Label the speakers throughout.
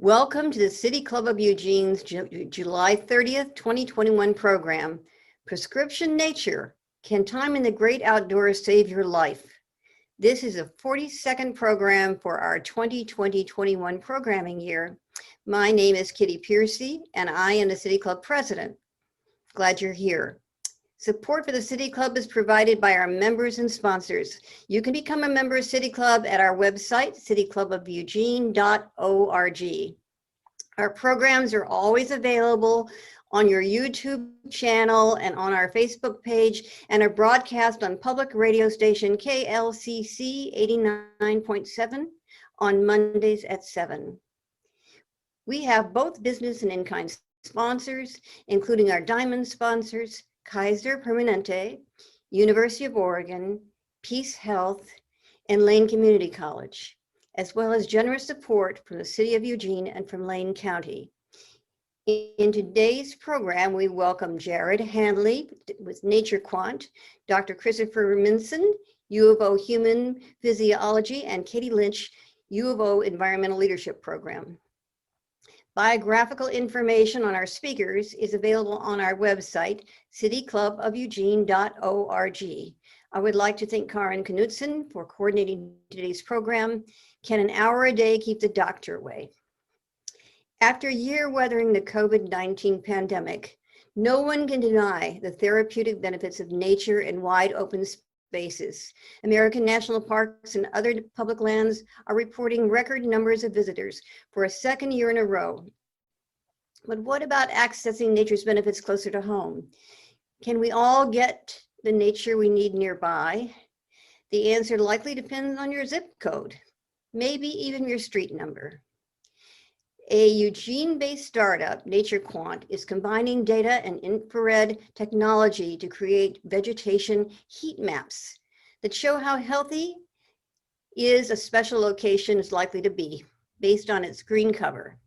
Speaker 1: Welcome to the City Club of Eugene's July 30th, 2021 program, Prescription Nature, Can Time in the Great Outdoors Save Your Life? This is a 42nd program for our 2020-21 programming year. My name is Kitty Piercy, and I am the City Club President. Glad you're here. Support for the City Club is provided by our members and sponsors. You can become a member of City Club at our website, cityclubofeugene.org. Our programs are always available on your YouTube channel and on our Facebook page, and are broadcast on public radio station KLCC 89.7 on Mondays at 7. We have both business and in-kind sponsors, including our diamond sponsors, Kaiser Permanente, University of Oregon, Peace Health, and Lane Community College, as well as generous support from the City of Eugene and from Lane County. In today's program, we welcome Jared Handley with Nature Quant, Dr. Christopher Minson, U of O Human Physiology, and Katie Lynch, U of O Environmental Leadership Program. Biographical information on our speakers is available on our website, cityclubofeugene.org. I would like to thank Karin Knudsen for coordinating today's program. Can an hour a day keep the doctor away? After a year weathering the COVID-19 pandemic, no one can deny the therapeutic benefits of nature and wide open spaces. American national parks and other public lands are reporting record numbers of visitors for a second year in a row. But what about accessing nature's benefits closer to home? Can we all get the nature we need nearby? The answer likely depends on your zip code, maybe even your street number. A Eugene-based startup, Nature Quant, is combining data and infrared technology to create vegetation heat maps that show how healthy a special location is likely to be based on its green cover.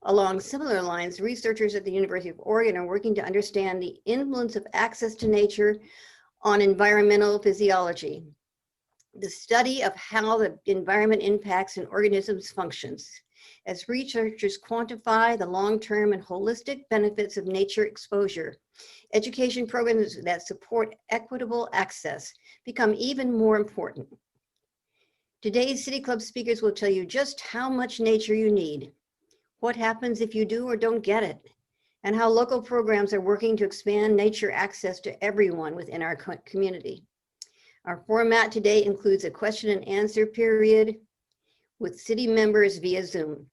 Speaker 1: Along similar lines, researchers at the University of Oregon are working to understand the influence of access to nature on environmental physiology, the study of how the environment impacts an organism's functions. As researchers quantify the long-term and holistic benefits of nature exposure, education programs that support equitable access become even more important. Today's City Club speakers will tell you just how much nature you need, what happens if you do or don't get it, and how local programs are working to expand nature access to everyone within our community. Our format today includes a question and answer period with city members via Zoom.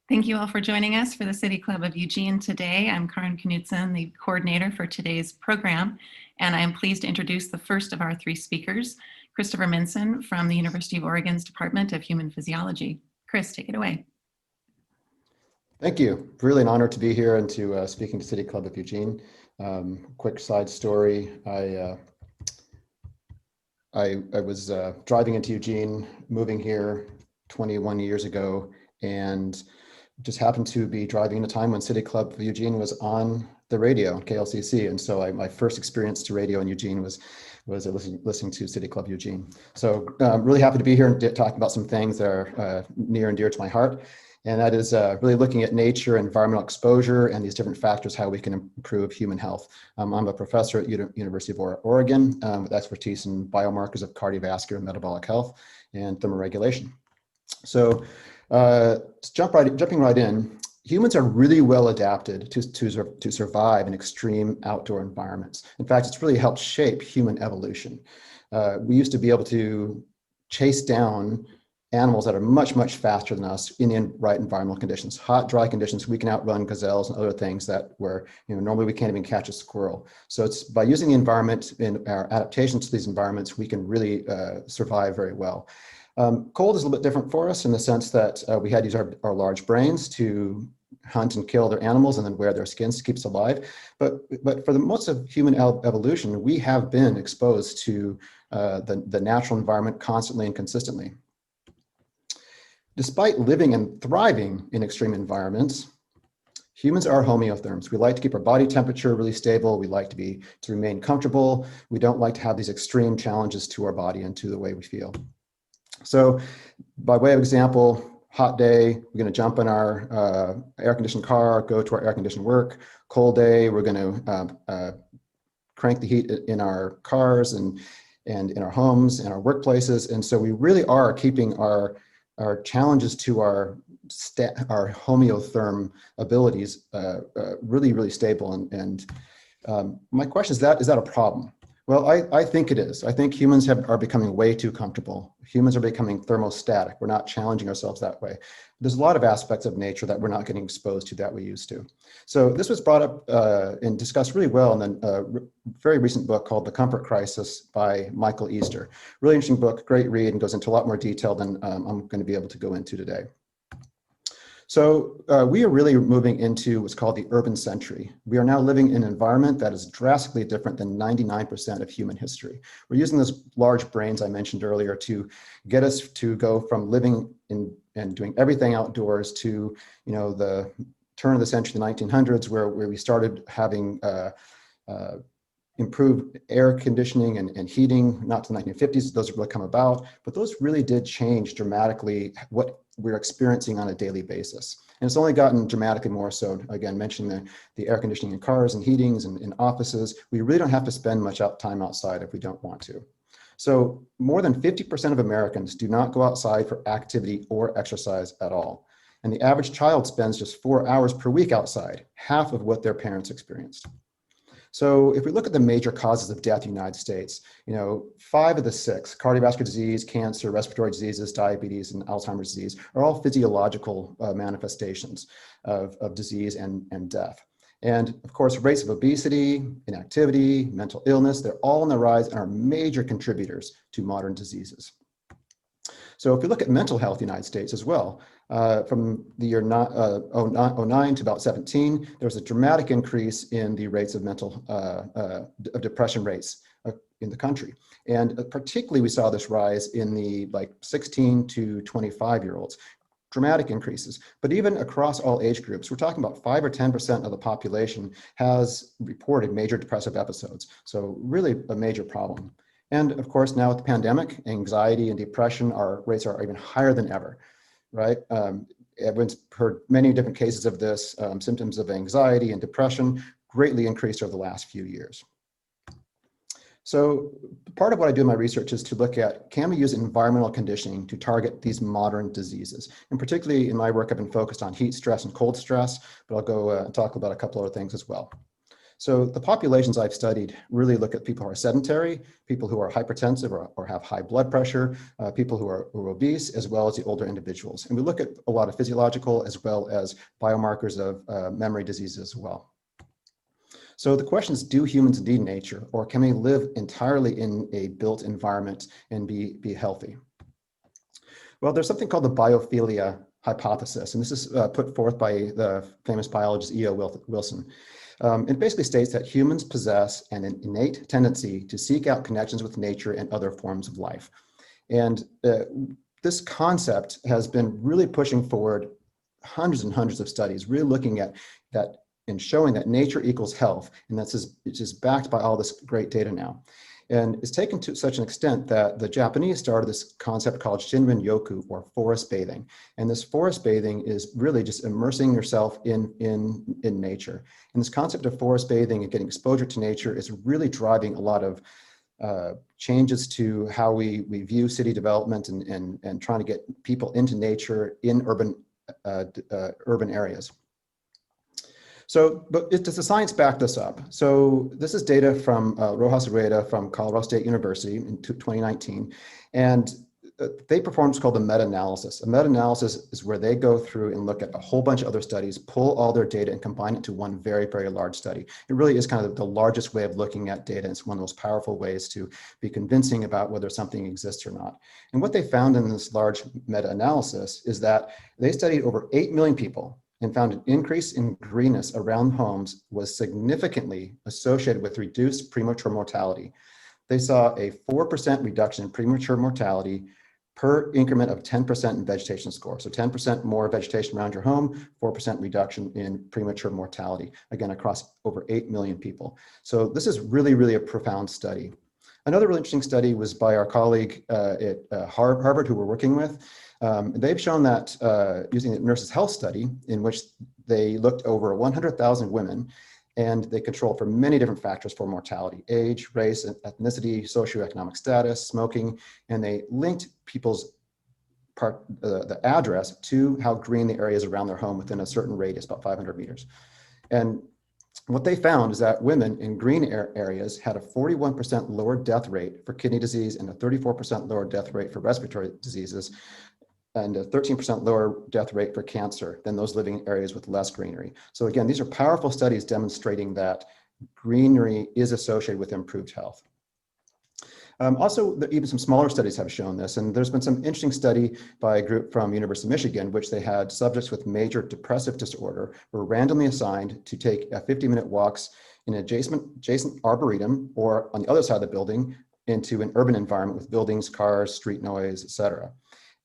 Speaker 2: Thank you all for joining us for the City Club of Eugene today. I'm Karin Knudsen, the coordinator for today's program, and I am pleased to introduce the first of our three speakers, Christopher Minson from the University of Oregon's Department of Human Physiology. Chris, take it away.
Speaker 3: Thank you. Really an honor to be here and to speaking to City Club of Eugene. Quick side story. I was driving into Eugene, moving here 21 years ago, and just happened to be driving in a time when City Club of Eugene was on the radio, KLCC. And so my first experience to radio in Eugene was listening to City Club Eugene. So I'm really happy to be here and talking about some things that are near and dear to my heart. And that is really looking at nature, environmental exposure, and these different factors, how we can improve human health. I'm a professor at University of Oregon with expertise in biomarkers of cardiovascular and metabolic health and thermoregulation. So jumping right in, humans are really well adapted to survive in extreme outdoor environments. In fact, it's really helped shape human evolution. We used to be able to chase down animals that are much, much faster than us in the right environmental conditions. Hot, dry conditions, we can outrun gazelles and other things that where normally we can't even catch a squirrel. So it's by using the environment and our adaptations to these environments, we can really survive very well. Cold is a little bit different for us in the sense that we had to use our large brains to hunt and kill their animals and then wear their skins to keep us alive. But for the most of human evolution, we have been exposed to the natural environment constantly and consistently. Despite living and thriving in extreme environments, Humans are homeotherms. We like to keep our body temperature really stable. We like to remain comfortable. We don't like to have these extreme challenges to our body and to the way we feel. So by way of example, hot day, we're going to jump in our air-conditioned car, go to our air-conditioned work. Cold day, we're going to crank the heat in our cars and in our homes and our workplaces. And so we really are keeping our challenges to our homeotherm abilities really, really stable. And my question is that a problem? Well, I think it is. I think humans are becoming way too comfortable. Humans are becoming thermostatic. We're not challenging ourselves that way. There's a lot of aspects of nature that we're not getting exposed to that we used to. So this was brought up and discussed really well in a very recent book called The Comfort Crisis by Michael Easter. Really interesting book, great read, and goes into a lot more detail than I'm going to be able to go into today. So we are really moving into what's called the urban century. We are now living in an environment that is drastically different than 99% of human history. We're using those large brains I mentioned earlier to get us to go from living in and doing everything outdoors to, the turn of the century, the 1900s, where we started having improved air conditioning and heating, not to the 1950s, those have really come about, but those really did change dramatically what we're experiencing on a daily basis. And it's only gotten dramatically more so, again, mentioning the air conditioning in cars and heatings and in offices. We really don't have to spend much time outside if we don't want to. So more than 50% of Americans do not go outside for activity or exercise at all. And the average child spends just 4 hours per week outside, half of what their parents experienced. So if we look at the major causes of death in the United States, 5 of the 6, cardiovascular disease, cancer, respiratory diseases, diabetes, and Alzheimer's disease, are all physiological manifestations of disease and death. And of course, rates of obesity, inactivity, mental illness, they're all on the rise and are major contributors to modern diseases. So if we look at mental health in the United States as well, from the year 09 to about 17, there was a dramatic increase in the rates of of depression rates in the country. And particularly we saw this rise in the 16 to 25-year-olds, dramatic increases. But even across all age groups, we're talking about 5 or 10% of the population has reported major depressive episodes. So really a major problem. And of course, now with the pandemic, anxiety and depression, our rates are even higher than ever, right? Everyone's heard many different cases of this. Symptoms of anxiety and depression greatly increased over the last few years. So part of what I do in my research is to look at, can we use environmental conditioning to target these modern diseases? And particularly in my work, I've been focused on heat stress and cold stress, but I'll go talk about a couple other things as well. So the populations I've studied really look at people who are sedentary, people who are hypertensive or have high blood pressure, people who are obese, as well as the older individuals. And we look at a lot of physiological as well as biomarkers of memory diseases as well. So the question is, do humans need nature, or can we live entirely in a built environment and be healthy? Well, there's something called the biophilia hypothesis, and this is put forth by the famous biologist E.O. Wilson. It basically states that humans possess an innate tendency to seek out connections with nature and other forms of life. And this concept has been really pushing forward hundreds and hundreds of studies, really looking at that and showing that nature equals health. And it's just backed by all this great data now. And it's taken to such an extent that the Japanese started this concept called Shinrin-yoku, or forest bathing. And this forest bathing is really just immersing yourself in nature. And this concept of forest bathing and getting exposure to nature is really driving a lot of changes to how we view city development and trying to get people into nature in urban areas. So, but does the science back this up? So this is data from Rojas Rueda from Colorado State University in 2019. And they performed what's called a meta-analysis. A meta-analysis is where they go through and look at a whole bunch of other studies, pull all their data and combine it to one very, very large study. It really is kind of the largest way of looking at data. It's one of the most powerful ways to be convincing about whether something exists or not. And what they found in this large meta-analysis is that they studied over 8 million people and found an increase in greenness around homes was significantly associated with reduced premature mortality. They saw a 4% reduction in premature mortality per increment of 10% in vegetation score. So 10% more vegetation around your home, 4% reduction in premature mortality, again, across over 8 million people. So this is really, really a profound study. Another really interesting study was by our colleague at Harvard, who we're working with. They've shown that using a nurses' health study in which they looked over 100,000 women, and they controlled for many different factors for mortality: age, race, ethnicity, socioeconomic status, smoking, and they linked people's the address to how green the area is around their home within a certain radius, about 500 meters. And what they found is that women in green areas had a 41% lower death rate for kidney disease and a 34% lower death rate for respiratory diseases, and a 13% lower death rate for cancer than those living in areas with less greenery. So again, these are powerful studies demonstrating that greenery is associated with improved health. Also, even some smaller studies have shown this, and there's been some interesting study by a group from University of Michigan, which they had subjects with major depressive disorder were randomly assigned to take 50-minute walks in an adjacent arboretum or on the other side of the building into an urban environment with buildings, cars, street noise, etc.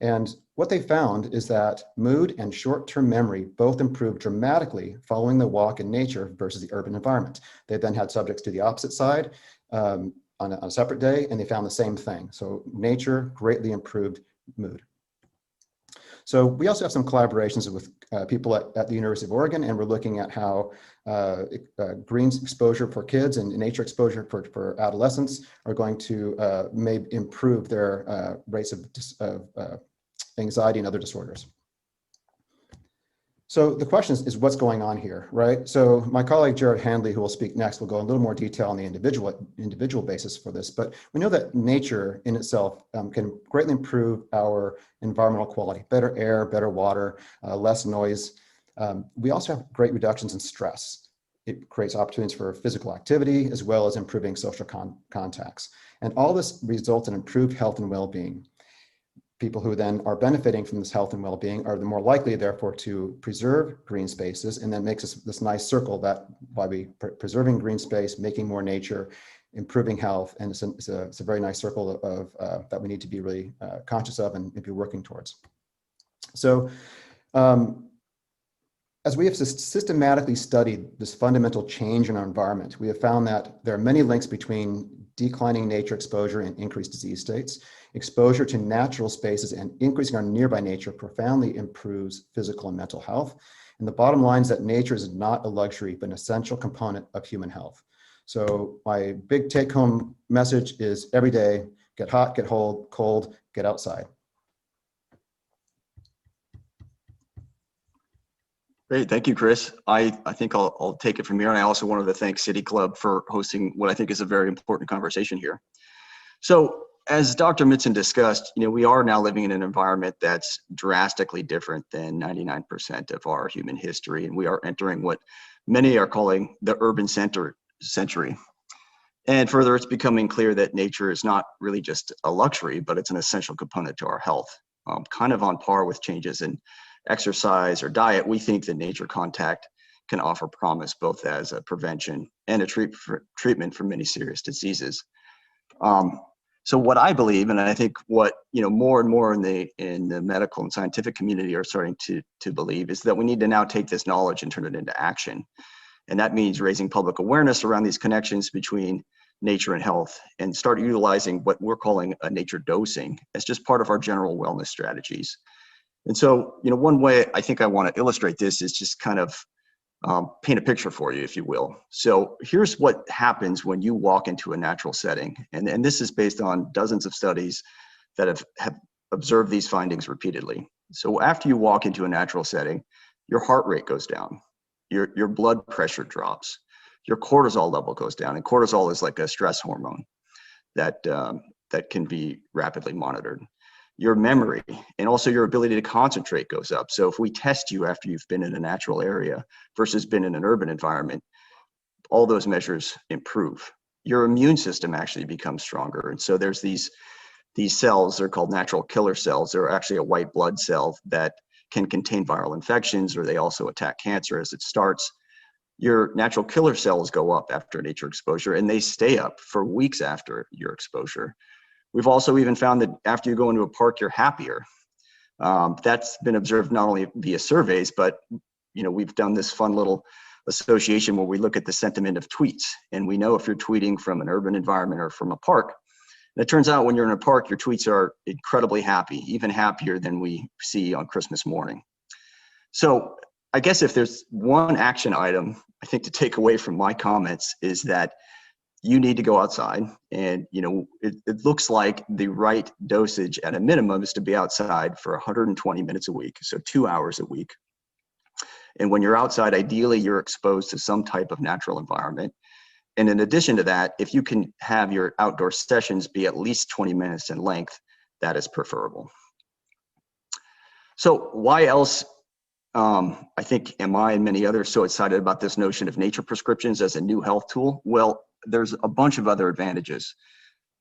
Speaker 3: And what they found is that mood and short-term memory both improved dramatically following the walk in nature versus the urban environment. They then had subjects do the opposite side on a separate day, and they found the same thing. So nature greatly improved mood. So we also have some collaborations with people at the University of Oregon, and we're looking at how green exposure for kids and nature exposure for adolescents are going to maybe improve their rates of anxiety and other disorders. So the question is what's going on here, right? So my colleague Jared Handley, who will speak next, will go in a little more detail on the individual basis for this, but we know that nature in itself can greatly improve our environmental quality: better air, better water, less noise. We also have great reductions in stress. It creates opportunities for physical activity as well as improving social contacts. And all this results in improved health and well-being. People who then are benefiting from this health and well-being are the more likely, therefore, to preserve green spaces, and that makes this nice circle that by preserving green space, making more nature, improving health, and it's a very nice circle of that we need to be really conscious of and be working towards. So as we have systematically studied this fundamental change in our environment, we have found that there are many links between declining nature exposure and increased disease states. Exposure to natural spaces and increasing our nearby nature profoundly improves physical and mental health. And the bottom line is that nature is not a luxury, but an essential component of human health. So my big take-home message is every day, get hot, get cold, get outside.
Speaker 4: Great, thank you, Chris. I think I'll take it from here. And I also wanted to thank City Club for hosting what I think is a very important conversation here. So as Dr. Mitzen discussed, we are now living in an environment that's drastically different than 99% of our human history. And we are entering what many are calling the urban century. And further, it's becoming clear that nature is not really just a luxury, but it's an essential component to our health. Kind of on par with changes in exercise or diet, we think that nature contact can offer promise both as a prevention and a treatment for many serious diseases. So what I believe, and I think what more and more in the medical and scientific community are starting to believe, is that we need to now take this knowledge and turn it into action. And that means raising public awareness around these connections between nature and health, and start utilizing what we're calling a nature dosing as just part of our general wellness strategies. And so, one way I think I want to illustrate this is just kind of paint a picture for you, if you will. So here's what happens when you walk into a natural setting. And this is based on dozens of studies that have observed these findings repeatedly. So after you walk into a natural setting, your heart rate goes down, your blood pressure drops, your cortisol level goes down. And cortisol is like a stress hormone that can be rapidly monitored. Your memory and also your ability to concentrate goes up. So if we test you after you've been in a natural area versus been in an urban environment, all those measures improve. Your immune system actually becomes stronger. And so there's these cells, they're called natural killer cells. They're actually a white blood cell that can contain viral infections, or they also attack cancer as it starts. Your natural killer cells go up after nature exposure, and they stay up for weeks after your exposure. We've also even found that after you go into a park, you're happier. That's been observed not only via surveys, but we've done this fun little association where we look at the sentiment of tweets, and we know if you're tweeting from an urban environment or from a park. And it turns out when you're in a park, your tweets are incredibly happy, even happier than we see on Christmas morning. So I guess if there's one action item I think to take away from my comments is that you need to go outside, and it looks like the right dosage at a minimum is to be outside for 120 minutes a week, so 2 hours a week. And when you're outside, ideally you're exposed to some type of natural environment. And in addition to that, if you can have your outdoor sessions be at least 20 minutes in length, that is preferable. So why else I think am I and many others so excited about this notion of nature prescriptions as a new health tool? Well, there's a bunch of other advantages.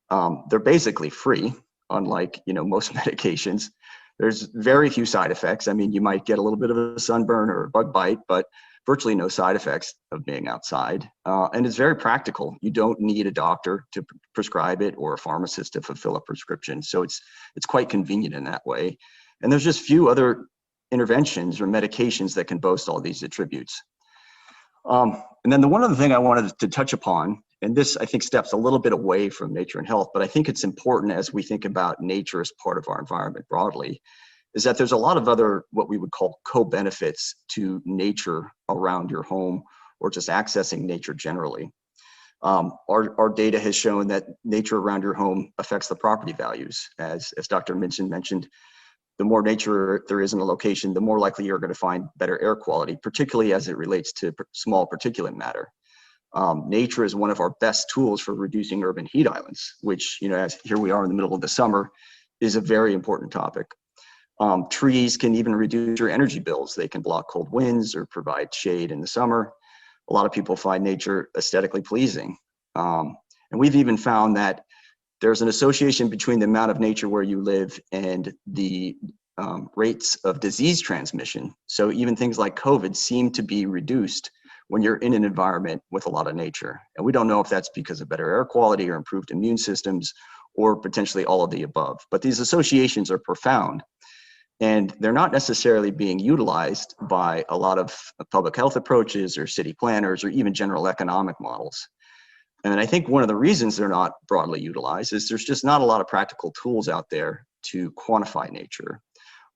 Speaker 4: They're basically free, unlike most medications. There's very few side effects. I mean, you might get a little bit of a sunburn or a bug bite, but virtually no side effects of being outside. And it's very practical. You don't need a doctor to prescribe it or a pharmacist to fulfill a prescription. So it's quite convenient in that way. And there's just few other interventions or medications that can boast all these attributes. And then the one other thing I wanted to touch upon, and this I think steps a little bit away from nature and health, but I think it's important as we think about nature as part of our environment broadly, is that there's a lot of other what we would call co-benefits to nature around your home or just accessing nature generally. Our data has shown that nature around your home affects the property values. As Dr. Minchin mentioned, the more nature there is in a location, the more likely you're going to find better air quality, particularly as it relates to small particulate matter. Nature is one of our best tools for reducing urban heat islands, which, as here we are in the middle of the summer, is a very important topic. Trees can even reduce your energy bills. They can block cold winds or provide shade in the summer. A lot of people find nature aesthetically pleasing. And we've even found that there's an association between the amount of nature where you live and the rates of disease transmission. So even things like COVID seem to be reduced when you're in an environment with a lot of nature. And we don't know if that's because of better air quality or improved immune systems or potentially all of the above. But these associations are profound, and they're not necessarily being utilized by a lot of public health approaches or city planners or even general economic models. And I think one of the reasons they're not broadly utilized is there's just not a lot of practical tools out there to quantify nature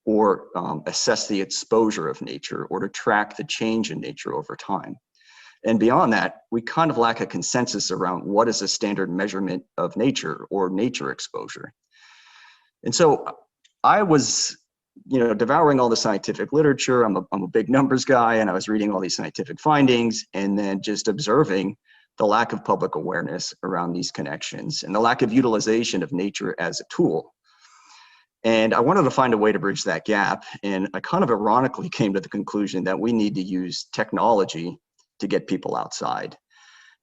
Speaker 4: or assess the exposure of nature or to track the change in nature over time. And beyond that, we kind of lack a consensus around what is a standard measurement of nature or nature exposure. And so I was devouring all the scientific literature. I'm a big numbers guy, and I was reading all these scientific findings and then just observing the lack of public awareness around these connections and the lack of utilization of nature as a tool. And I wanted to find a way to bridge that gap. And I kind of ironically came to the conclusion that we need to use technology to get people outside.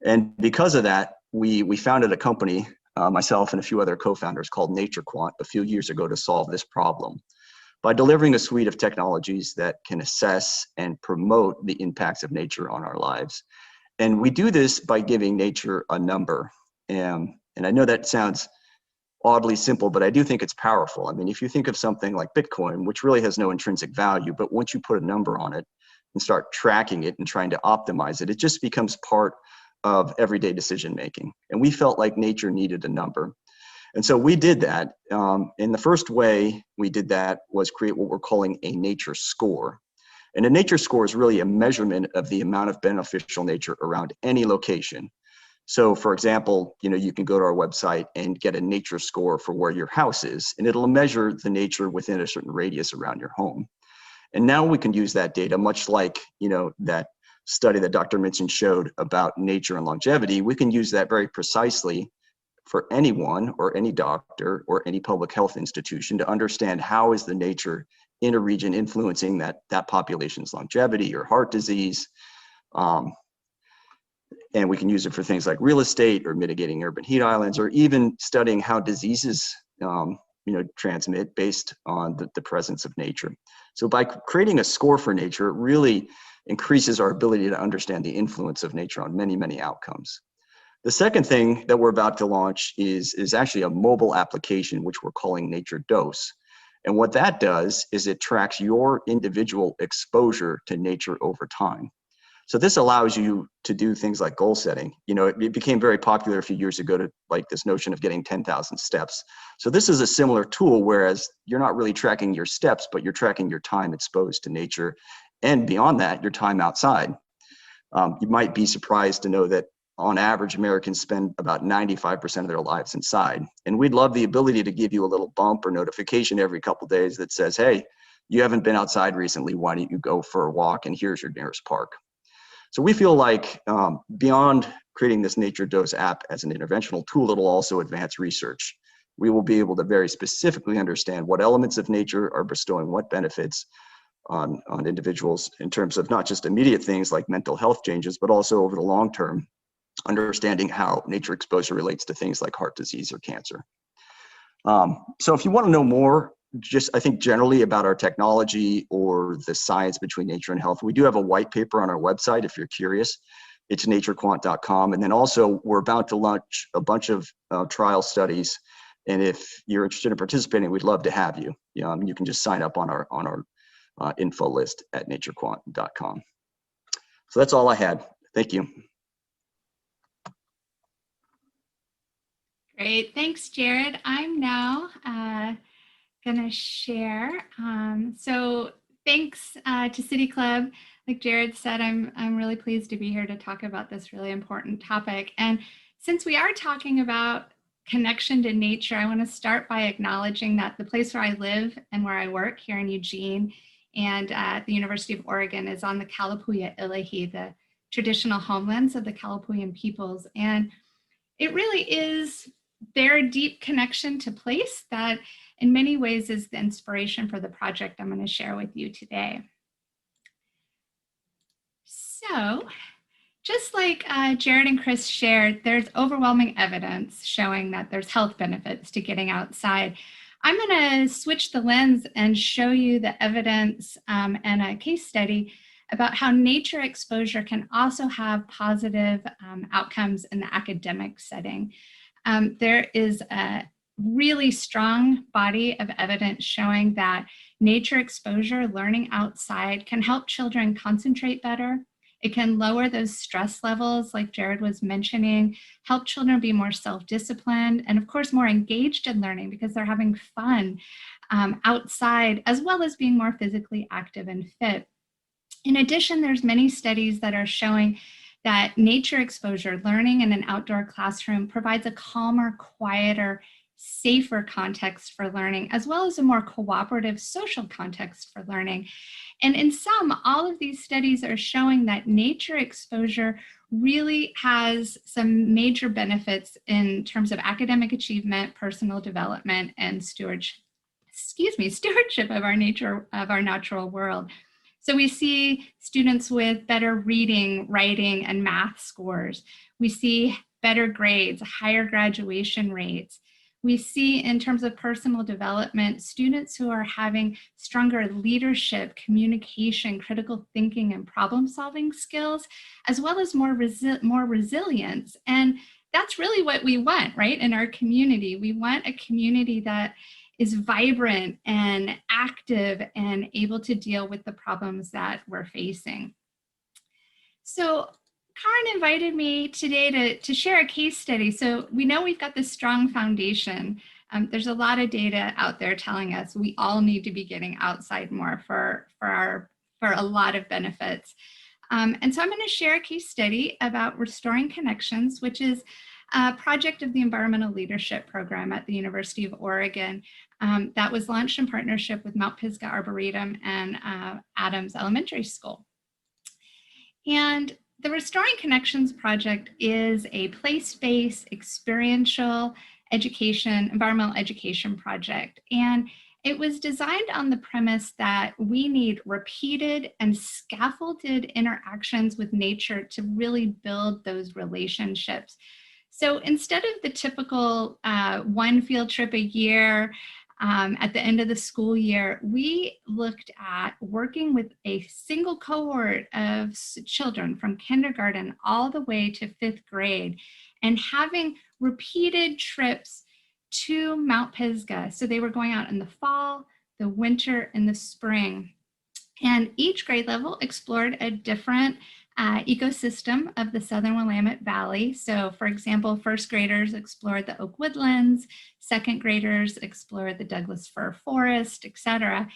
Speaker 4: And because of that, we founded a company, myself and a few other co-founders, called NatureQuant a few years ago to solve this problem by delivering a suite of technologies that can assess and promote the impacts of nature on our lives. And we do this by giving nature a number. And I know that sounds oddly simple, but I do think it's powerful. I mean, if you think of something like Bitcoin, which really has no intrinsic value, but once you put a number on it and start tracking it and trying to optimize it, it just becomes part of everyday decision making. And we felt like nature needed a number. And so we did that. And the first way we did that was create what we're calling a nature score. And a nature score is really a measurement of the amount of beneficial nature around any location. So for example, you can go to our website and get a nature score for where your house is, and it'll measure the nature within a certain radius around your home. And now we can use that data, much like, that study that Dr. Minchin showed about nature and longevity. We can use that very precisely for anyone or any doctor or any public health institution to understand how is the nature in a region influencing that population's longevity or heart disease. And we can use it for things like real estate or mitigating urban heat islands, or even studying how diseases transmit based on the presence of nature. So by creating a score for nature, it really increases our ability to understand the influence of nature on many, many outcomes. The second thing that we're about to launch is actually a mobile application, which we're calling Nature Dose. And what that does is it tracks your individual exposure to nature over time. So this allows you to do things like goal setting. You know, it became very popular a few years ago to like this notion of getting 10,000 steps. So this is a similar tool, whereas you're not really tracking your steps, but you're tracking your time exposed to nature. And beyond that, your time outside. You might be surprised to know that on average, Americans spend about 95% of their lives inside. And we'd love the ability to give you a little bump or notification every couple of days that says, hey, you haven't been outside recently, why don't you go for a walk, and here's your nearest park. So we feel like beyond creating this Nature Dose app as an interventional tool, it'll also advance research. We will be able to very specifically understand what elements of nature are bestowing what benefits on individuals in terms of not just immediate things like mental health changes, but also over the long term, understanding how nature exposure relates to things like heart disease or cancer. So if you want to know more, just I think generally about our technology or the science between nature and health, we do have a white paper on our website if you're curious. It's naturequant.com. And then also we're about to launch a bunch of trial studies. And if you're interested in participating, we'd love to have you. You can just sign up on our info list at naturequant.com. So that's all I had. Thank you.
Speaker 5: Great, thanks, Jared. I'm now gonna share. So thanks to City Club. Like Jared said, I'm really pleased to be here to talk about this really important topic. And since we are talking about connection to nature, I want to start by acknowledging that the place where I live and where I work here in Eugene and at the University of Oregon is on the Kalapuya Ilahi, the traditional homelands of the Kalapuyan peoples. And it really is their deep connection to place that in many ways is the inspiration for the project I'm going to share with you today. So just like Jared and Chris shared, there's overwhelming evidence showing that there's health benefits to getting outside. I'm going to switch the lens and show you the evidence and a case study about how nature exposure can also have positive outcomes in the academic setting. There is a really strong body of evidence showing that nature exposure, learning outside, can help children concentrate better. It can lower those stress levels, like Jared was mentioning, help children be more self-disciplined, and of course, more engaged in learning because they're having fun outside, as well as being more physically active and fit. In addition, there's many studies that are showing that nature exposure, learning in an outdoor classroom, provides a calmer, quieter, safer context for learning, as well as a more cooperative social context for learning. And in sum, all of these studies are showing that nature exposure really has some major benefits in terms of academic achievement, personal development, and stewardship of our nature, of our natural world. So we see students with better reading, writing, and math scores. We see better grades, higher graduation rates. We see, in terms of personal development, students who are having stronger leadership, communication, critical thinking, and problem-solving skills, as well as more resilience. And that's really what we want, right, in our community. We want a community that is vibrant and active and able to deal with the problems that we're facing. So Karin invited me today to share a case study. So we know we've got this strong foundation. There's a lot of data out there telling us we all need to be getting outside more for a lot of benefits. And so I'm going to share a case study about restoring connections, which is a project of the Environmental Leadership Program at the University of Oregon that was launched in partnership with Mount Pisgah Arboretum and Adams Elementary School. And the Restoring Connections project is a place-based experiential education, environmental education project. And it was designed on the premise that we need repeated and scaffolded interactions with nature to really build those relationships. So instead of the typical one field trip a year, at the end of the school year, we looked at working with a single cohort of children from kindergarten all the way to 5th grade and having repeated trips to Mount Pisgah. So they were going out in the fall, the winter, and the spring. And each grade level explored a different ecosystem of the Southern Willamette Valley. So for example, 1st graders explored the oak woodlands, 2nd graders explored the Douglas fir forest, etc.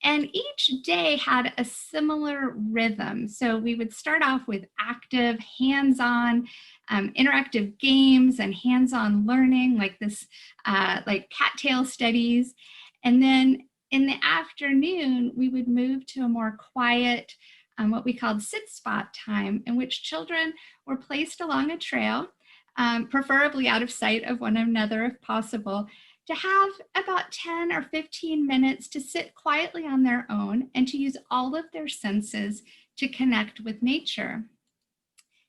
Speaker 5: And each day had a similar rhythm. So we would start off with active, hands-on, interactive games and hands-on learning like this, like cattail studies. And then in the afternoon, we would move to a more quiet, what we called sit spot time, in which children were placed along a trail, preferably out of sight of one another if possible, to have about 10 or 15 minutes to sit quietly on their own and to use all of their senses to connect with nature.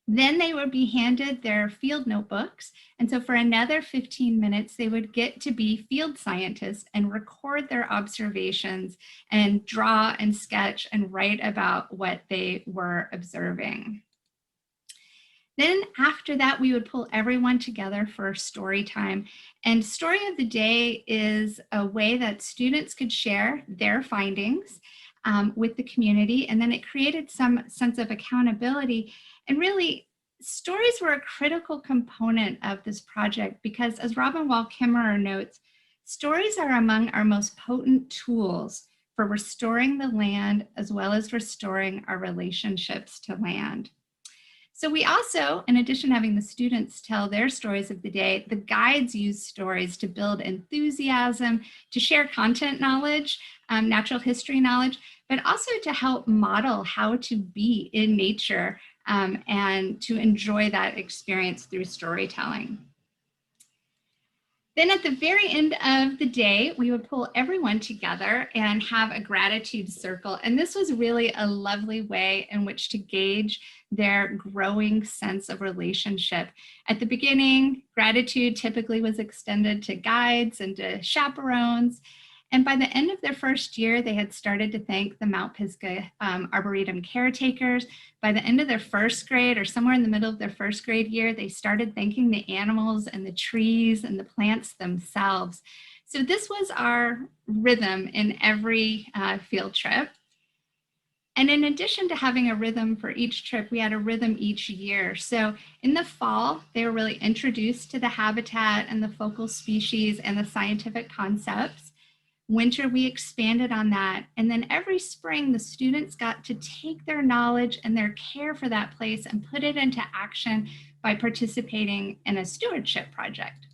Speaker 5: Then they would be handed their field notebooks. And so for another 15 minutes, they would get to be field scientists and record their observations and draw and sketch and write about what they were observing. Then after that, we would pull everyone together for story time. And story of the day is a way that students could share their findings with the community. And then it created some sense of accountability. And really, stories were a critical component of this project because, as Robin Wall Kimmerer notes, stories are among our most potent tools for restoring the land as well as restoring our relationships to land. So we also, in addition to having the students tell their stories of the day, the guides use stories to build enthusiasm, to share content knowledge, natural history knowledge, but also to help model how to be in nature and to enjoy that experience through storytelling. Then at the very end of the day, we would pull everyone together and have a gratitude circle. And this was really a lovely way in which to gauge their growing sense of relationship. At the beginning, gratitude typically was extended to guides and to chaperones. And by the end of their first year, they had started to thank the Mount Pisgah Arboretum caretakers. By the end of their 1st grade, or somewhere in the middle of their 1st grade year, they started thanking the animals and the trees and the plants themselves. So this was our rhythm in every field trip. And in addition to having a rhythm for each trip, we had a rhythm each year. So in the fall, they were really introduced to the habitat and the focal species and the scientific concepts. Winter, we expanded on that. And then every spring, the students got to take their knowledge and their care for that place and put it into action by participating in a stewardship project.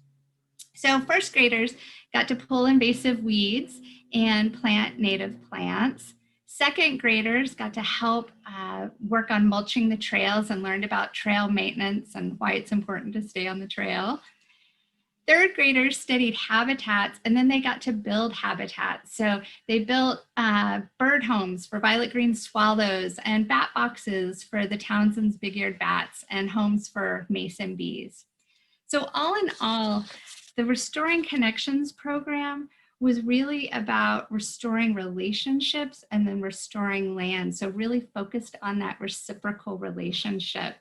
Speaker 5: So 1st graders got to pull invasive weeds and plant native plants. 2nd graders got to help work on mulching the trails and learned about trail maintenance and why it's important to stay on the trail. 3rd graders studied habitats, and then they got to build habitats. So they built bird homes for violet-green swallows and bat boxes for the Townsend's big-eared bats and homes for mason bees. So all in all, the Restoring Connections program was really about restoring relationships and then restoring land. So really focused on that reciprocal relationship.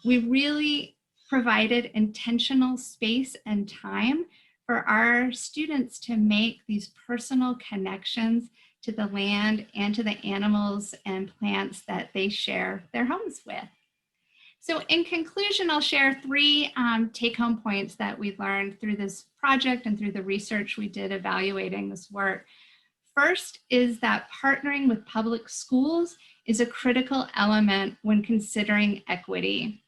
Speaker 5: We really provided intentional space and time for our students to make these personal connections to the land and to the animals and plants that they share their homes with. So in conclusion, I'll share 3 take-home points that we learned through this project and through the research we did evaluating this work. First is that partnering with public schools is a critical element when considering equity.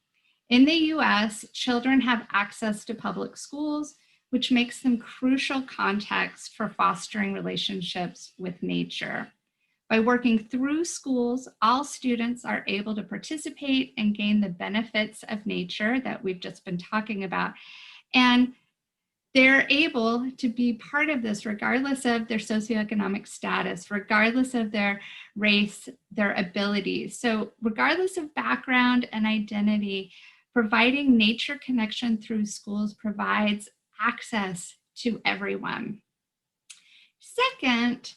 Speaker 5: In the US, children have access to public schools, which makes them crucial context for fostering relationships with nature. By working through schools, all students are able to participate and gain the benefits of nature that we've just been talking about. And they're able to be part of this regardless of their socioeconomic status, regardless of their race, their abilities. So regardless of background and identity, providing nature connection through schools provides access to everyone. Second,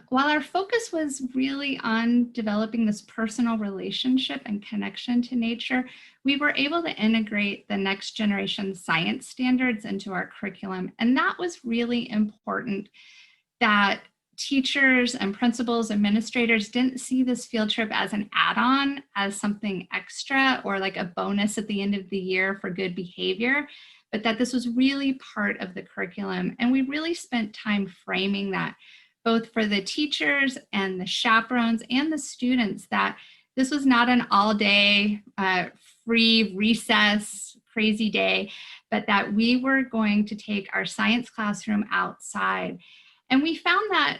Speaker 5: while our focus was really on developing this personal relationship and connection to nature, we were able to integrate the next generation science standards into our curriculum. And that was really important, that teachers and principals, administrators didn't see this field trip as an add-on, as something extra or like a bonus at the end of the year for good behavior, but that this was really part of the curriculum. And we really spent time framing that, both for the teachers and the chaperones and the students, that this was not an all-day free recess, crazy day, but that we were going to take our science classroom outside. And we found that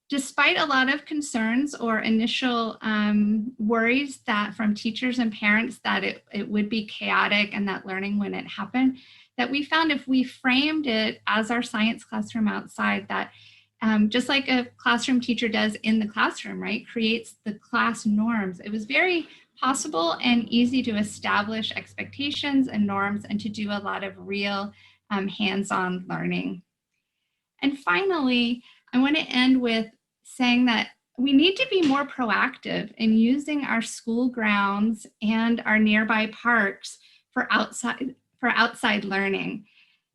Speaker 5: despite a lot of concerns or initial worries that from teachers and parents that it would be chaotic and that learning wouldn't happen, that we found if we framed it as our science classroom outside, that just like a classroom teacher does in the classroom, right, creates the class norms. It was very possible and easy to establish expectations and norms and to do a lot of real hands-on learning. And finally, I want to end with saying that we need to be more proactive in using our school grounds and our nearby parks for outside learning.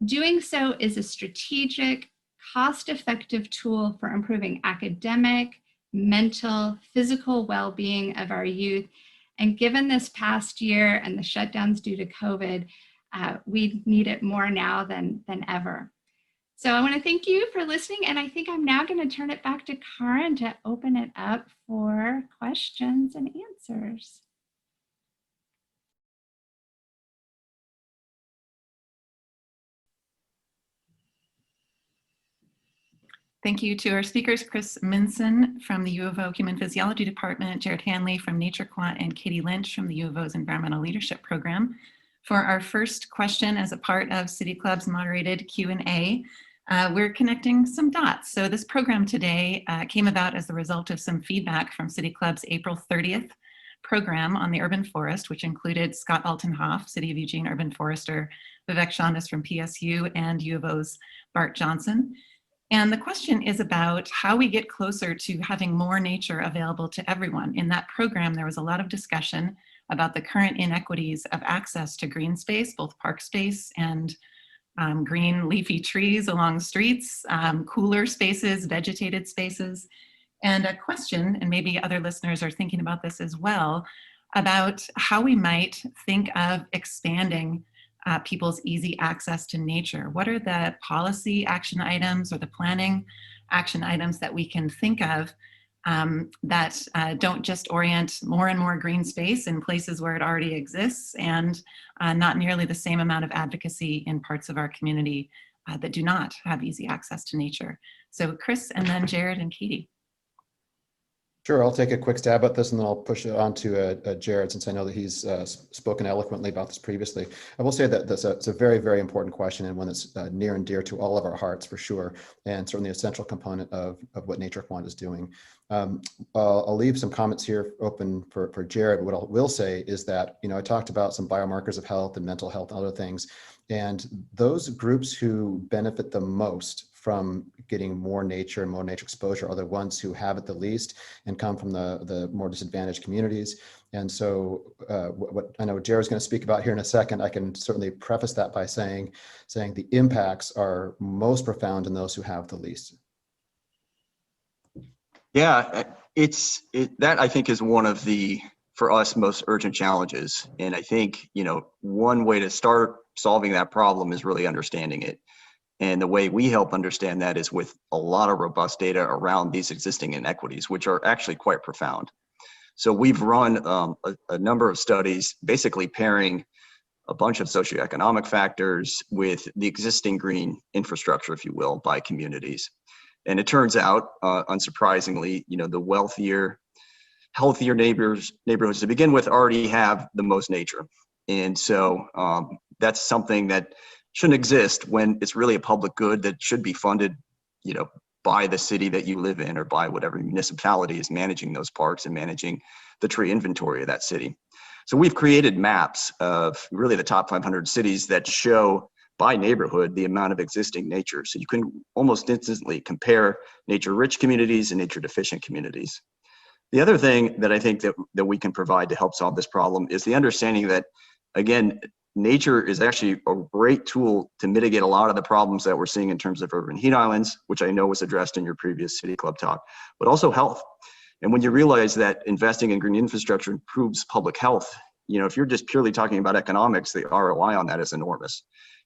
Speaker 5: Doing so is a strategic, cost-effective tool for improving academic, mental, physical well-being of our youth. And given this past year and the shutdowns due to COVID, we need it more now than ever. So I want to thank you for listening, and I think I'm now going to turn it back to Karen to open it up for questions and answers.
Speaker 2: Thank you to our speakers, Chris Minson from the U of O Human Physiology Department, Jared Hanley from Nature Quant, and Katie Lynch from the U of O's Environmental Leadership Program. For our first question as a part of City Club's moderated Q&A, we're connecting some dots. So this program today came about as the result of some feedback from City Club's April 30th program on the urban forest, which included Scott Altenhoff, City of Eugene urban forester, Vivek Chandas from PSU, and U of O's Bart Johnson. And the question is about how we get closer to having more nature available to everyone. In that program, there was a lot of discussion about the current inequities of access to green space, both park space and green leafy trees along streets, cooler spaces, vegetated spaces, and a question, and maybe other listeners are thinking about this as well, about how we might think of expanding people's easy access to nature. What are the policy action items or the planning action items that we can think of that don't just orient more and more green space in places where it already exists, and not nearly the same amount of advocacy in parts of our community that do not have easy access to nature. So Chris, and then Jared and Katie.
Speaker 3: Sure, I'll take a quick stab at this and then I'll push it on to Jared, since I know that he's spoken eloquently about this previously. I will say that it's a very, very important question, and one that's near and dear to all of our hearts for sure, and certainly a central component of what Nature Quant is doing. I'll leave some comments here open for Jared, but what I will say is that, I talked about some biomarkers of health and mental health and other things, and those groups who benefit the most from getting more nature and more nature exposure are the ones who have it the least and come from the more disadvantaged communities. And so what I know Jared's going to speak about here in a second, I can certainly preface that by saying the impacts are most profound in those who have the least.
Speaker 4: Yeah, that I think is one of the, for us, most urgent challenges. And I think, one way to start solving that problem is really understanding it. And the way we help understand that is with a lot of robust data around these existing inequities, which are actually quite profound. So we've run a number of studies, basically pairing a bunch of socioeconomic factors with the existing green infrastructure, if you will, by communities. And it turns out, unsurprisingly, the wealthier, healthier neighborhoods to begin with already have the most nature. And so that's something that shouldn't exist when it's really a public good that should be funded, by the city that you live in or by whatever municipality is managing those parks and managing the tree inventory of that city. So we've created maps of really the top 500 cities that show by neighborhood the amount of existing nature. So you can almost instantly compare nature-rich communities and nature-deficient communities. The other thing that I think that we can provide to help solve this problem is the understanding that, again, nature is actually a great tool to mitigate a lot of the problems that we're seeing in terms of urban heat islands, which I know was addressed in your previous City Club talk, but also health. And when you realize that investing in green infrastructure improves public health, if you're just purely talking about economics, the ROI on that is enormous.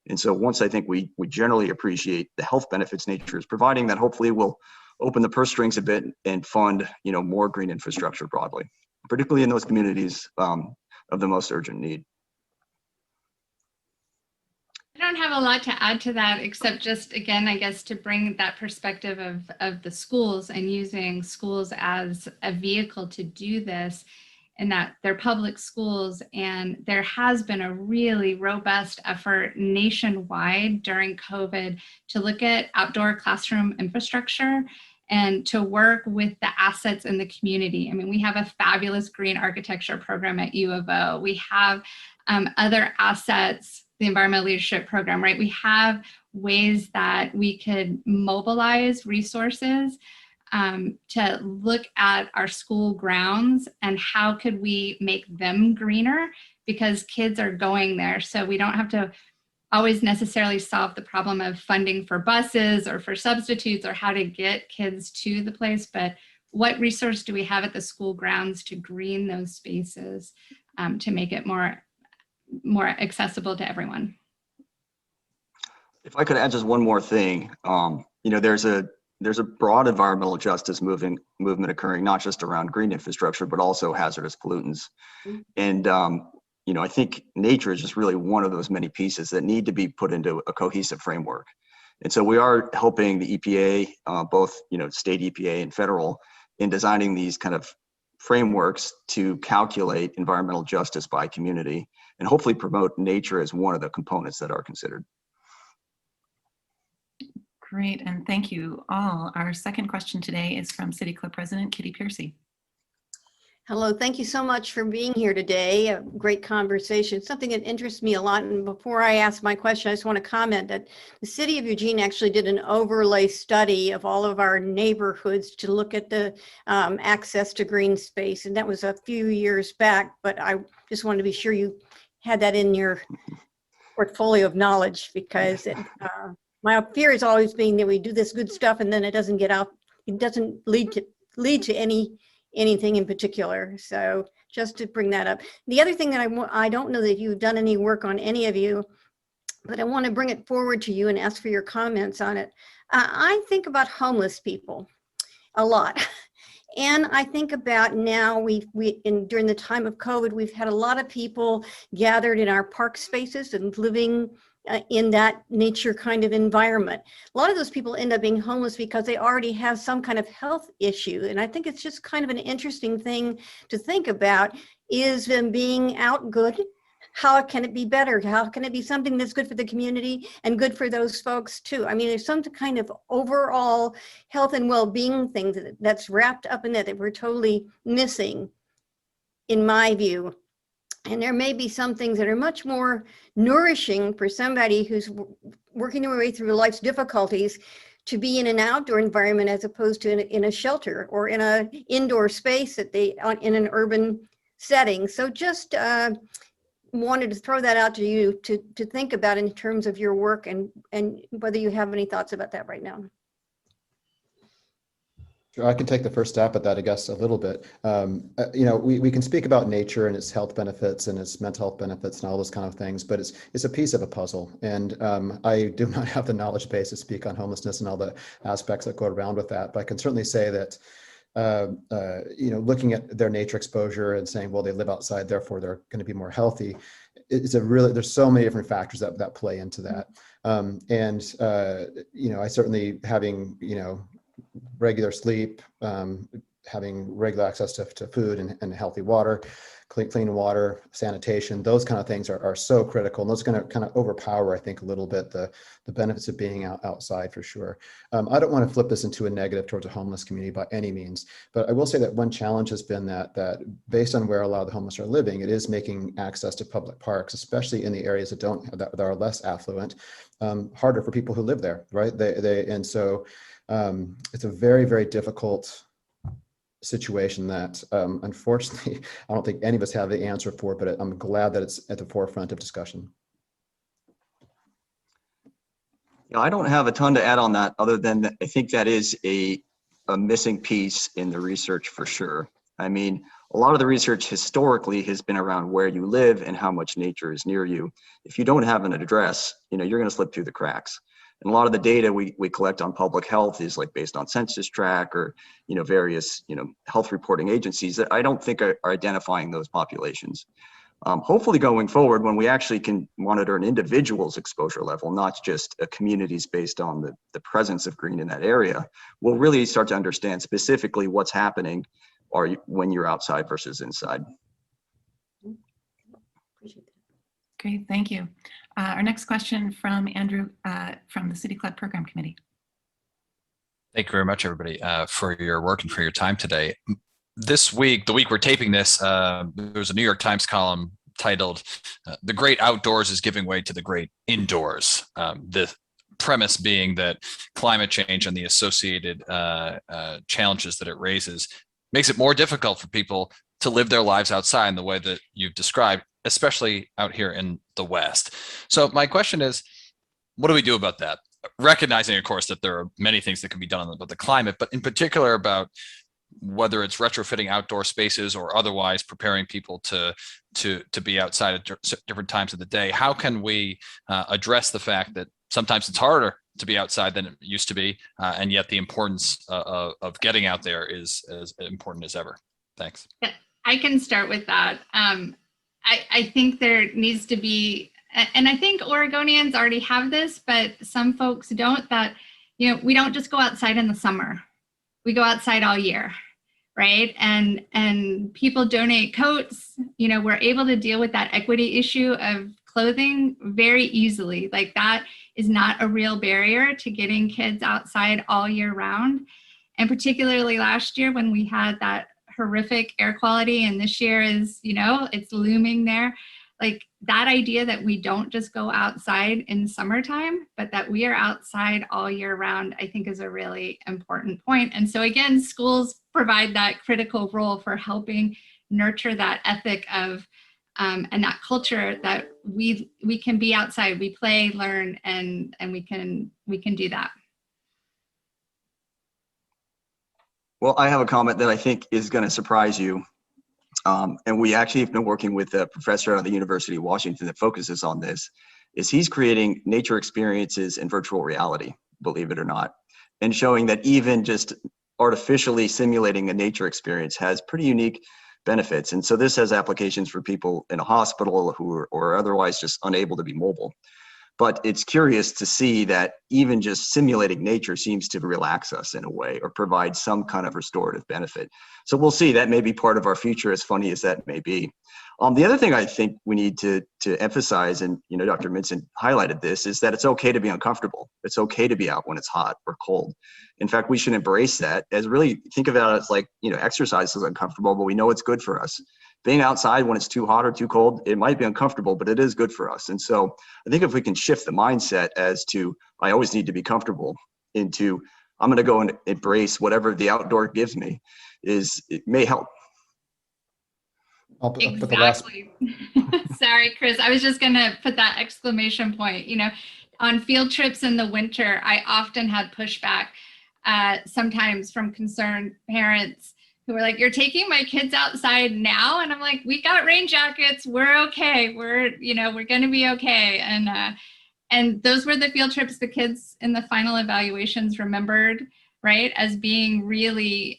Speaker 4: And so once I think we generally appreciate the health benefits nature is providing, that hopefully will open the purse strings a bit and fund more green infrastructure broadly, particularly in those communities of the most urgent need.
Speaker 5: I don't have a lot to add to that, except just, again, I guess, to bring that perspective of the schools and using schools as a vehicle to do this, and that they're public schools. And there has been a really robust effort nationwide during COVID to look at outdoor classroom infrastructure and to work with the assets in the community. I mean, we have a fabulous green architecture program at U of O. We have other assets, the environmental leadership program, right? We have ways that we could mobilize resources to look at our school grounds and how could we make them greener, because kids are going there. So we don't have to always necessarily solve the problem of funding for buses or for substitutes or how to get kids to the place, but what resource do we have at the school grounds to green those spaces to make it more accessible to everyone.
Speaker 4: If I could add just one more thing, there's a broad environmental justice movement occurring, not just around green infrastructure, but also hazardous pollutants. And I think nature is just really one of those many pieces that need to be put into a cohesive framework. And so we are helping the EPA, both state EPA and federal, in designing these kind of frameworks to calculate environmental justice by community and hopefully promote nature as one of the components that are considered.
Speaker 2: Great, and thank you all. Our second question today is from City Club President Kitty Piercy.
Speaker 1: Hello, thank you so much for being here today. A great conversation, something that interests me a lot. And before I ask my question, I just want to comment that the City of Eugene actually did an overlay study of all of our neighborhoods to look at the access to green space. And that was a few years back, but I just wanted to be sure you had that in your portfolio of knowledge, because my fear is always being that we do this good stuff and then it doesn't get out, it doesn't lead to anything in particular. So just to bring that up. The other thing that I don't know that you've done any work on, any of you, but I want to bring it forward to you and ask for your comments on it. I think about homeless people a lot. And I think about now during the time of COVID, we've had a lot of people gathered in our park spaces and living in that nature kind of environment. A lot of those people end up being homeless because they already have some kind of health issue. And I think it's just kind of an interesting thing to think about, is them being out good? How can it be better? How can it be something that's good for the community and good for those folks too? I mean, there's some kind of overall health and well-being thing that's wrapped up in that we're totally missing, in my view. And there may be some things that are much more nourishing for somebody who's working their way through life's difficulties to be in an outdoor environment as opposed to in a shelter or in an indoor space in an urban setting. So just wanted to throw that out to you to think about in terms of your work and whether you have any thoughts about that right now.
Speaker 3: Sure, I can take the first step at that, I guess, a little bit. We can speak about nature and its health benefits and its mental health benefits and all those kind of things, but it's a piece of a puzzle. And I do not have the knowledge base to speak on homelessness and all the aspects that go around with that. But I can certainly say that, looking at their nature exposure and saying, well, they live outside, therefore they're going to be more healthy. There's so many different factors that play into that. I certainly having, regular sleep, having regular access to food and healthy water, clean water, sanitation, those kind of things are so critical. And those are going to kind of overpower, I think, a little bit the benefits of being outside for sure. I don't want to flip this into a negative towards a homeless community by any means, but I will say that one challenge has been that based on where a lot of the homeless are living, it is making access to public parks, especially in the areas that are less affluent, harder for people who live there, right? And so it's a very, very difficult situation that unfortunately, I don't think any of us have the answer for, but I'm glad that it's at the forefront of discussion.
Speaker 4: Yeah, I don't have a ton to add on that other than that I think that is a missing piece in the research for sure. I mean, a lot of the research historically has been around where you live and how much nature is near you. If you don't have an address, you're going to slip through the cracks. And a lot of the data we collect on public health is like based on census tract or, various, health reporting agencies that I don't think are identifying those populations. Hopefully going forward, when we actually can monitor an individual's exposure level, not just a community's based on the presence of green in that area, we'll really start to understand specifically what's happening when you're outside versus inside.
Speaker 1: Appreciate that.
Speaker 2: Great, thank you. Our next question from Andrew from the City Club Program Committee.
Speaker 6: Thank you very much, everybody, for your work and for your time today. This week, the week we're taping this, there was a New York Times column titled, "The Great Outdoors is Giving Way to the Great Indoors." The premise being that climate change and the associated challenges that it raises makes it more difficult for people to live their lives outside in the way that you've described, especially out here in the West. So my question is, what do we do about that? Recognizing, of course, that there are many things that can be done about the climate, but in particular about whether it's retrofitting outdoor spaces or otherwise preparing people to be outside at different times of the day. How can we address the fact that sometimes it's harder to be outside than it used to be, and yet the importance of getting out there is as important as ever? Thanks.
Speaker 5: Yeah, I can start with that. I think there needs to be, and I think Oregonians already have this, but some folks don't, that, we don't just go outside in the summer. We go outside all year, right? And people donate coats. We're able to deal with that equity issue of clothing very easily. Like, that is not a real barrier to getting kids outside all year round. And particularly last year when we had that horrific air quality, and this year is, it's looming there. Like, that idea that we don't just go outside in summertime, but that we are outside all year round, I think is a really important point. And so again, schools provide that critical role for helping nurture that ethic of and that culture that we can be outside, we play, learn, and we can do that.
Speaker 4: Well, I have a comment that I think is going to surprise you. And we actually have been working with a professor at the University of Washington that focuses on this, is he's creating nature experiences in virtual reality, believe it or not, and showing that even just artificially simulating a nature experience has pretty unique benefits. And so this has applications for people in a hospital who are otherwise just unable to be mobile. But it's curious to see that even just simulating nature seems to relax us in a way or provide some kind of restorative benefit. So we'll see. That may be part of our future, as funny as that may be. The other thing I think we need to emphasize, and Dr. Minson highlighted this, is that it's okay to be uncomfortable. It's okay to be out when it's hot or cold. In fact, we should embrace that, as really think about it as like, exercise is uncomfortable, but we know it's good for us. Being outside when it's too hot or too cold, it might be uncomfortable, but it is good for us. And so I think if we can shift the mindset as to, I always need to be comfortable, into, I'm going to go and embrace whatever the outdoor gives me, it may help.
Speaker 3: I'll put the
Speaker 5: Exactly. Sorry, Chris. I was just going to put that exclamation point. On field trips in the winter, I often had pushback sometimes from concerned parents who were like, "You're taking my kids outside now?" And I'm like, "We got rain jackets. We're okay. We're going to be okay." And those were the field trips the kids in the final evaluations remembered, right, as being really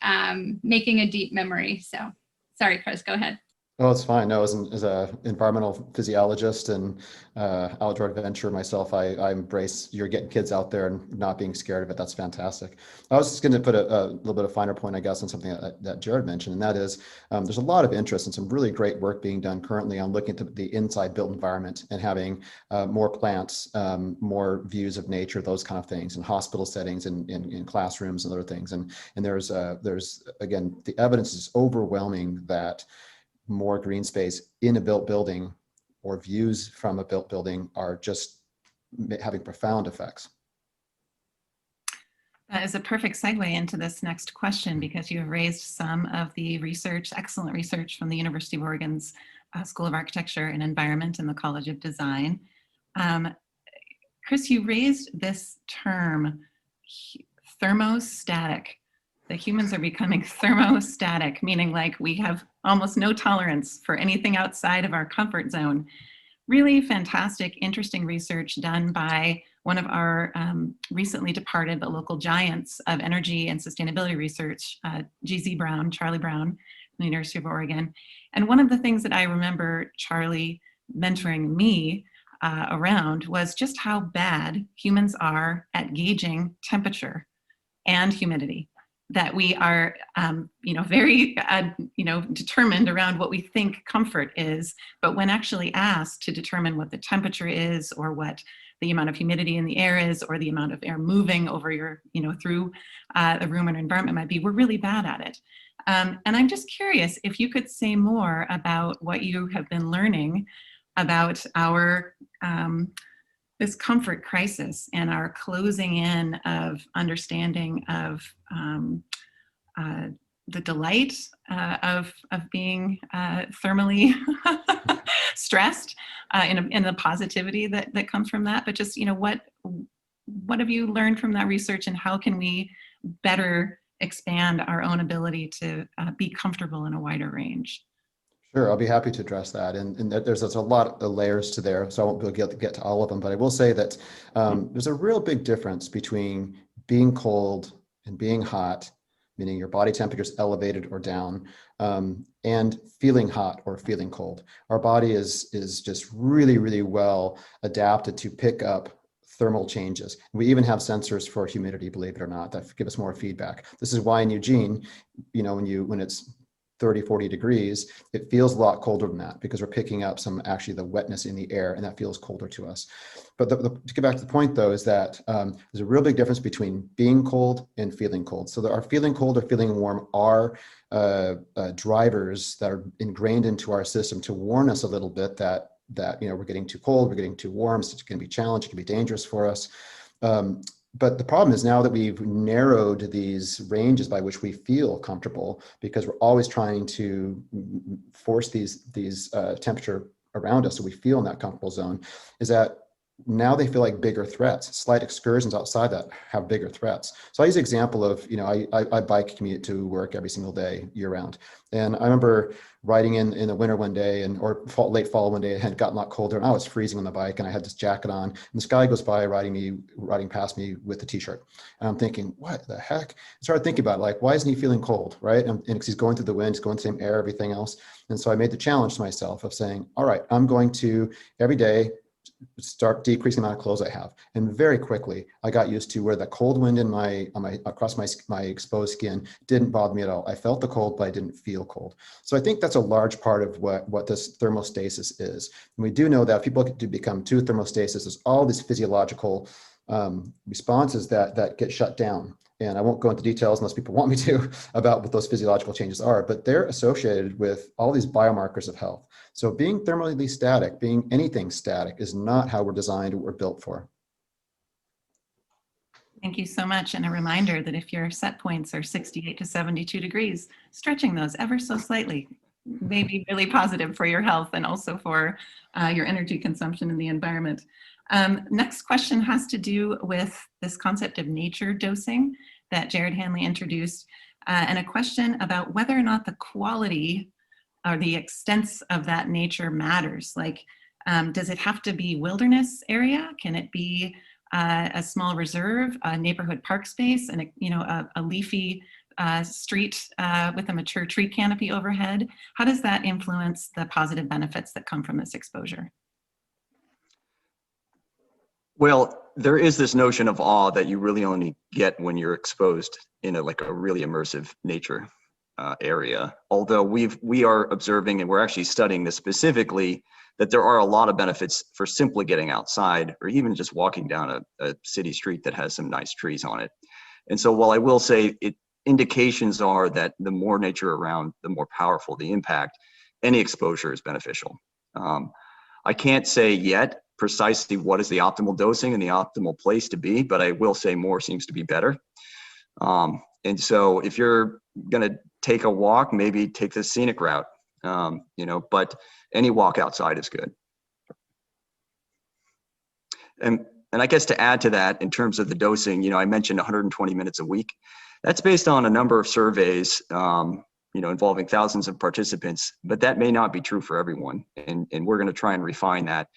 Speaker 5: making a deep memory. So sorry, Chris, go ahead.
Speaker 3: Oh, it's fine. No, as a environmental physiologist and outdoor adventurer myself, I embrace you're getting kids out there and not being scared of it. That's fantastic. I was just going to put a little bit of finer point, I guess, on something that Jared mentioned, and that is there's a lot of interest and some really great work being done currently on looking at the inside built environment and having more plants, more views of nature, those kind of things, in hospital settings and in classrooms and other things. And there's again, the evidence is overwhelming that more green space in a built building or views from a built building are just having profound effects.
Speaker 2: That is a perfect segue into this next question, because you have raised some of the research, excellent research from the University of Oregon's School of Architecture and Environment and the College of Design. Chris, you raised this term, thermostatic. The humans are becoming thermostatic, meaning like we have almost no tolerance for anything outside of our comfort zone. Really fantastic, interesting research done by one of our recently departed but local giants of energy and sustainability research, Charlie Brown, from the University of Oregon. And one of the things that I remember Charlie mentoring me around was just how bad humans are at gauging temperature and humidity. That we are, very, determined around what we think comfort is, but when actually asked to determine what the temperature is, or what the amount of humidity in the air is, or the amount of air moving over your, through the room or environment might be, we're really bad at it. And I'm just curious if you could say more about what you have been learning about our this comfort crisis and our closing in of understanding of the delight of being thermally stressed in the positivity that comes from that. But just, what have you learned from that research, and how can we better expand our own ability to be comfortable in a wider range?
Speaker 3: Sure, I'll be happy to address that. And there's a lot of layers to there, so I won't be able to get to all of them. But I will say that there's a real big difference between being cold and being hot, meaning your body temperature is elevated or down, and feeling hot or feeling cold. Our body is just really, really well adapted to pick up thermal changes. We even have sensors for humidity, believe it or not, that give us more feedback. This is why in Eugene, when it's 30, 40 degrees, it feels a lot colder than that, because we're picking up actually the wetness in the air, and that feels colder to us. But to get back to the point though, is that there's a real big difference between being cold and feeling cold. So our feeling cold or feeling warm are drivers that are ingrained into our system to warn us a little bit that we're getting too cold, we're getting too warm, so it's going to be challenging, it can be dangerous for us. But the problem is now that we've narrowed these ranges by which we feel comfortable, because we're always trying to force these temperature around us so we feel in that comfortable zone, is that now they feel like bigger threats. Slight excursions outside that have bigger threats. So I use an example of, I bike commute to work every single day year round. And I remember riding in the winter one day or late fall one day, it had gotten a lot colder and I was freezing on the bike and I had this jacket on, and this guy goes by riding past me with a t-shirt. And I'm thinking, what the heck? I started thinking about it, like, why isn't he feeling cold, right? And because he's going through the wind, he's going through the same air, everything else. And so I made the challenge to myself of saying, all right, I'm going to every day start decreasing the amount of clothes I have. And very quickly, I got used to where the cold wind across my exposed skin didn't bother me at all. I felt the cold, but I didn't feel cold. So I think that's a large part of what this thermostasis is. And we do know that if people do become too thermostasis, there's all these physiological responses that get shut down. And I won't go into details unless people want me to about what those physiological changes are, but they're associated with all these biomarkers of health. So being thermally static, being anything static, is not how we're designed or we're built for.
Speaker 2: Thank you so much. And a reminder that if your set points are 68 to 72 degrees, stretching those ever so slightly may be really positive for your health and also for your energy consumption in the environment. Next question has to do with this concept of nature dosing that Jared Hanley introduced, and a question about whether or not the quality or the extent of that nature matters. Like, does it have to be wilderness area? Can it be a small reserve, a neighborhood park space, and a leafy street with a mature tree canopy overhead. How does that influence the positive benefits that come from this exposure?
Speaker 4: Well, there is this notion of awe that you really only get when you're exposed in a really immersive nature area. Although we are observing, and we're actually studying this specifically, that there are a lot of benefits for simply getting outside or even just walking down a city street that has some nice trees on it. And so while I will say indications are that the more nature around, the more powerful the impact, any exposure is beneficial. I can't say yet precisely what is the optimal dosing and the optimal place to be, but I will say more seems to be better. And so if you're going to take a walk, maybe take the scenic route, but any walk outside is good. And I guess to add to that, in terms of the dosing, I mentioned 120 minutes a week. That's based on a number of surveys, involving thousands of participants, but that may not be true for everyone. And we're going to try and refine that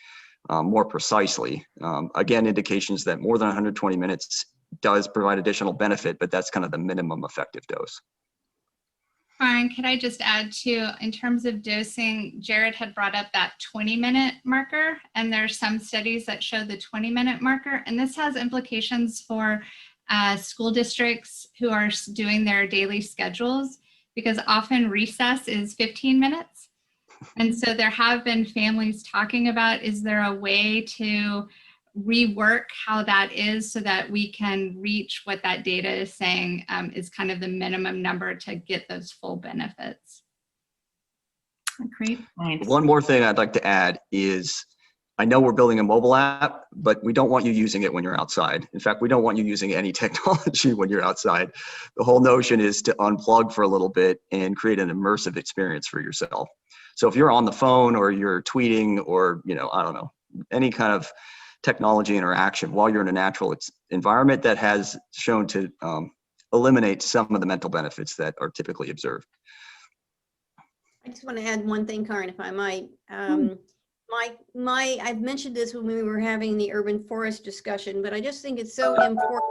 Speaker 4: more precisely. Again, indications that more than 120 minutes does provide additional benefit, but that's kind of the minimum effective dose.
Speaker 5: Brian, could I just add too, in terms of dosing, Jared had brought up that 20-minute marker, and there's some studies that show the 20-minute marker, and this has implications for school districts who are doing their daily schedules, because often recess is 15 minutes. And so there have been families talking about, is there a way to rework how that is so that we can reach what that data is saying is kind of the minimum number to get those full benefits.
Speaker 2: Great point.
Speaker 4: One more thing I'd like to add is, I know we're building a mobile app, but we don't want you using it when you're outside. In fact, we don't want you using any technology when you're outside. The whole notion is to unplug for a little bit and create an immersive experience for yourself. So if you're on the phone or you're tweeting or, I don't know, any kind of technology interaction while you're in a natural environment, that has shown to eliminate some of the mental benefits that are typically observed.
Speaker 1: I just want to add one thing, Karin, if I might. I've mentioned this when we were having the urban forest discussion, but I just think it's so important.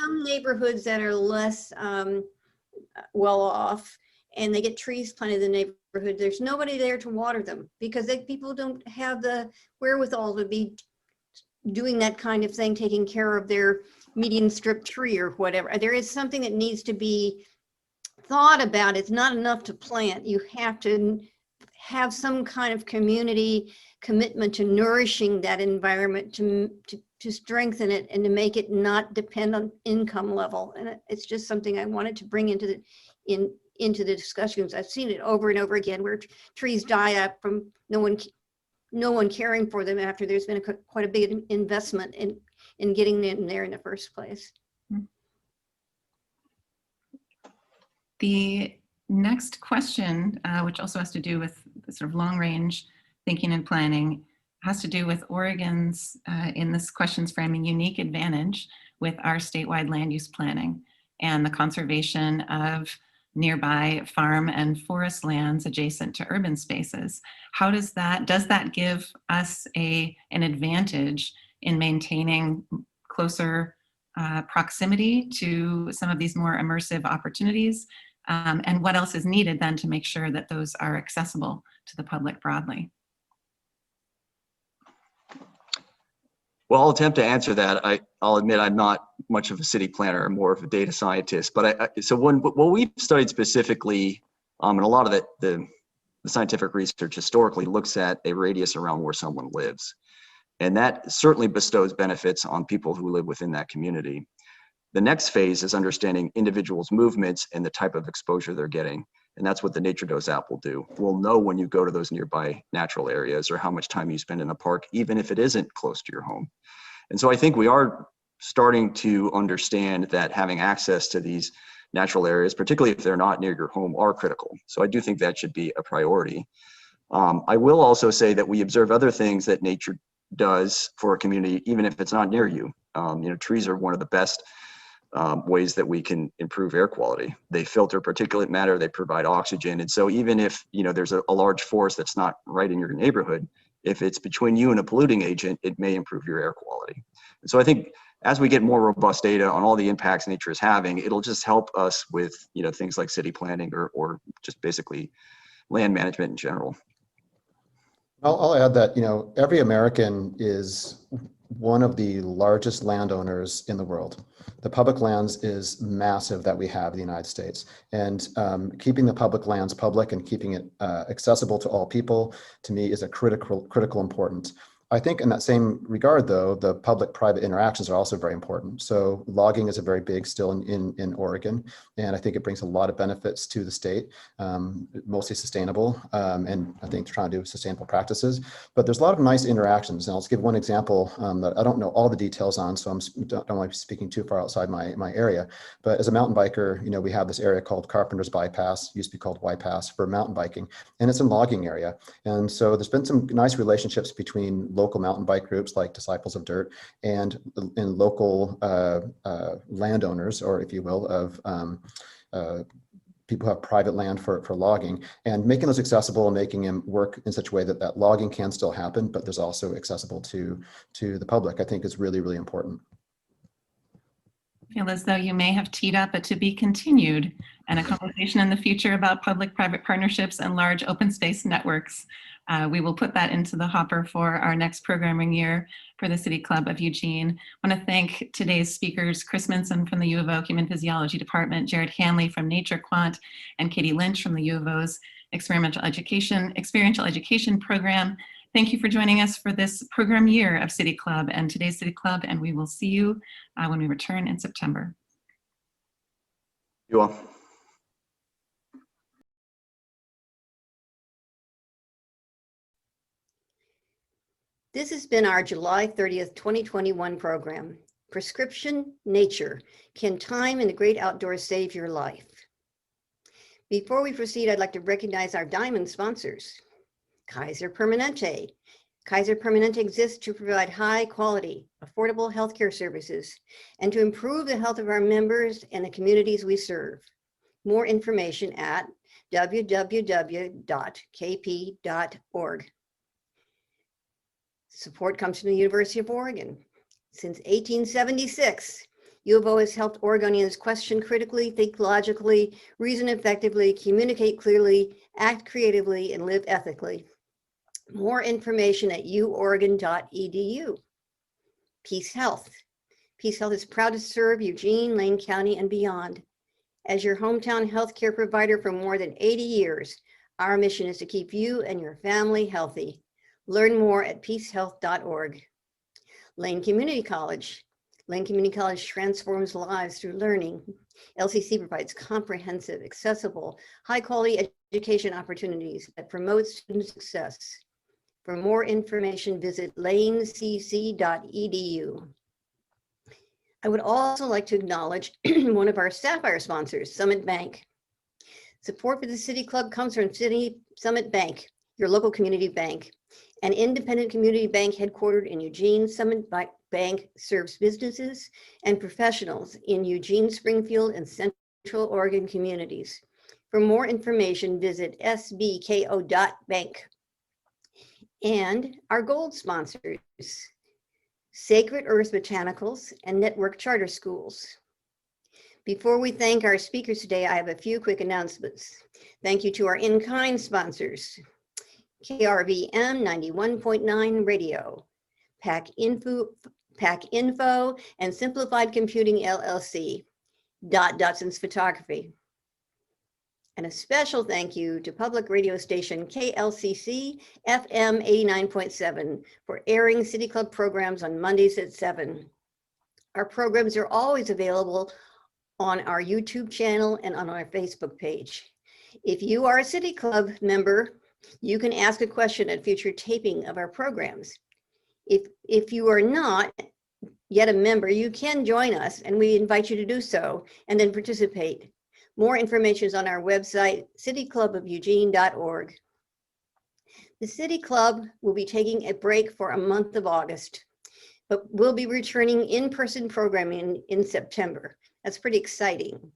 Speaker 1: Some neighborhoods that are less well off, and they get trees planted in the neighborhood, there's nobody there to water them because people don't have the wherewithal to be doing that kind of thing, taking care of their median strip tree or whatever. There is something that needs to be thought about. It's not enough to plant. You have to have some kind of community commitment to nourishing that environment, to strengthen it and to make it not depend on income level. And it's just something I wanted to bring into the discussions. I've seen it over and over again where trees die up from no one caring for them after there's been quite a big investment in getting them there in the first place.
Speaker 2: The next question, which also has to do with the sort of long range thinking and planning, has to do with Oregon's, in this question's framing, unique advantage with our statewide land use planning and the conservation of nearby farm and forest lands adjacent to urban spaces. How does that give us an advantage in maintaining closer proximity to some of these more immersive opportunities? And what else is needed then to make sure that those are accessible to the public broadly?
Speaker 4: Well, I'll attempt to answer that. I'll admit I'm not much of a city planner, I'm more of a data scientist. But so what we've studied specifically, and a lot of the scientific research historically looks at a radius around where someone lives. And that certainly bestows benefits on people who live within that community. The next phase is understanding individuals' movements and the type of exposure they're getting. And that's what the Nature Dose app will do. We'll know when you go to those nearby natural areas or how much time you spend in a park, even if it isn't close to your home. And so I think we are starting to understand that having access to these natural areas, particularly if they're not near your home, are critical. So I do think that should be a priority. I will also say that we observe other things that nature does for a community, even if it's not near you. Trees are one of the best ways that we can improve air quality. They filter particulate matter, they provide oxygen. And so even if there's a large forest that's not right in your neighborhood, if it's between you and a polluting agent, it may improve your air quality. And so I think as we get more robust data on all the impacts nature is having, it'll just help us with, things like city planning or just basically land management in general.
Speaker 3: I'll add that, every American is one of the largest landowners in the world. The public lands is massive that we have in the United States, and keeping the public lands public and keeping it accessible to all people, to me, is a critical importance. I think in that same regard, though, the public-private interactions are also very important. So logging is a very big still in Oregon, and I think it brings a lot of benefits to the state, mostly sustainable, and I think they're trying to do sustainable practices. But there's a lot of nice interactions, and I'll just give one example that I don't know all the details on, so I don't want to be speaking too far outside my area. But as a mountain biker, we have this area called Carpenter's Bypass, used to be called Y-Pass, for mountain biking, and it's a logging area. And so there's been some nice relationships between local mountain bike groups like Disciples of Dirt and local landowners, or if you will, of people who have private land for logging, and making those accessible and making them work in such a way that logging can still happen, but there's also accessible to the public, I think is really, really important.
Speaker 2: I feel as though you may have teed up a to be continued and a conversation in the future about public-private partnerships and large open space networks. We will put that into the hopper for our next programming year for the City Club of Eugene. I want to thank today's speakers, Chris Minson from the U of O Human Physiology Department, Jared Hanley from Nature Quant, and Katie Lynch from the U of O's Experiential Education Program. Thank you for joining us for this program year of City Club and today's City Club, and we will see you when we return in September.
Speaker 4: You all.
Speaker 1: This has been our July 30th, 2021 program, Prescription Nature, Can Time in the Great Outdoors Save Your Life? Before we proceed, I'd like to recognize our diamond sponsors. Kaiser Permanente. Kaiser Permanente exists to provide high quality, affordable healthcare services and to improve the health of our members and the communities we serve. More information at www.kp.org. Support comes from the University of Oregon. Since 1876, U of O has helped Oregonians question critically, think logically, reason effectively, communicate clearly, act creatively, and live ethically. More information at uoregon.edu. Peace Health. Peace Health is proud to serve Eugene, Lane County, and beyond. As your hometown healthcare provider for more than 80 years, our mission is to keep you and your family healthy. Learn more at peacehealth.org. Lane Community College. Lane Community College transforms lives through learning. LCC provides comprehensive, accessible, high-quality education opportunities that promote student success. For more information, visit lanecc.edu. I would also like to acknowledge one of our Sapphire sponsors, Summit Bank. Support for the City Club comes from Summit Bank, your local community bank. An independent community bank headquartered in Eugene, Summit Bank serves businesses and professionals in Eugene, Springfield, and Central Oregon communities. For more information, visit sbko.bank. And our gold sponsors, Sacred Earth Botanicals and Network Charter Schools. Before we thank our speakers today, I have a few quick announcements. Thank you to our in-kind sponsors, KRVM 91.9 Radio, PAC Info, and Simplified Computing LLC, Dotson's Photography. And a special thank you to public radio station KLCC FM 89.7 for airing City Club programs on Mondays at 7. Our programs are always available on our YouTube channel and on our Facebook page. If you are a City Club member, you can ask a question at future taping of our programs. If you are not yet a member, you can join us, and we invite you to do so and then participate. More information is on our website, cityclubofeugene.org. The City Club will be taking a break for a month of August, but we'll be returning in-person programming in September. That's pretty exciting.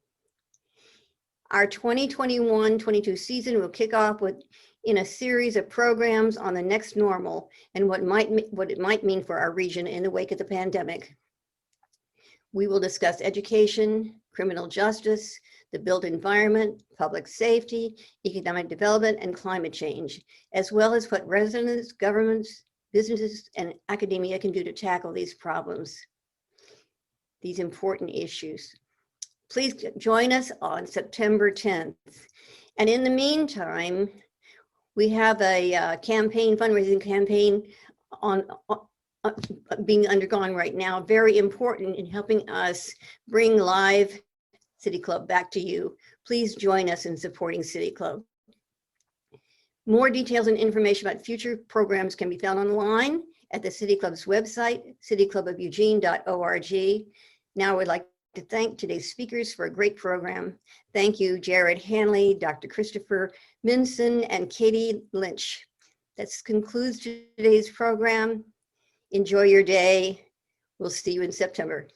Speaker 1: Our 2021-22 season will kick off in a series of programs on the next normal and what it might mean for our region in the wake of the pandemic. We will discuss education, criminal justice, the built environment, public safety, economic development, and climate change, as well as what residents, governments, businesses, and academia can do to tackle these problems, these important issues. Please join us on September 10th. And in the meantime, we have a fundraising campaign being undergone right now, very important in helping us bring live City Club back to you. Please join us in supporting City Club. More details and information about future programs can be found online at the City Club's website, cityclubofueugene.org. Now I would like to thank today's speakers for a great program. Thank you, Jared Hanley, Dr. Christopher Minson, and Katie Lynch. That concludes today's program. Enjoy your day. We'll see you in September.